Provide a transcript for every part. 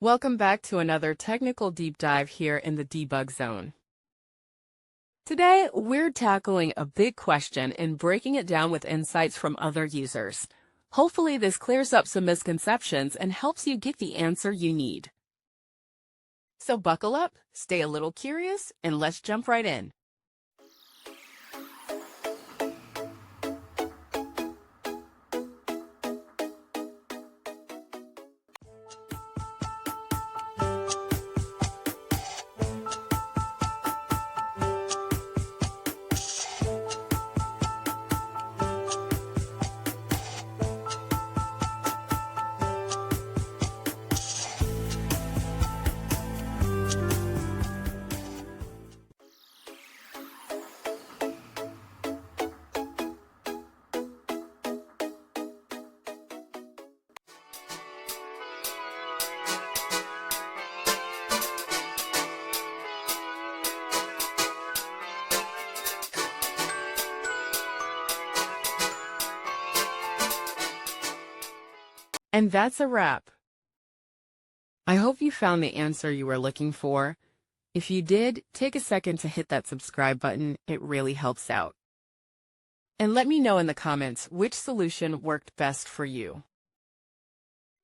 Welcome back to another technical deep dive here in the debug zone. Today, we're tackling a big question and breaking it down with insights from other users. Hopefully, this clears up some misconceptions and helps you get the answer you need. So buckle up, stay a little curious, and let's jump right in. And that's a wrap. I hope you found the answer you were looking for. If you did, take a second to hit that subscribe button. It really helps out. And let me know in the comments which solution worked best for you.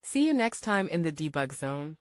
See you next time in the debug zone.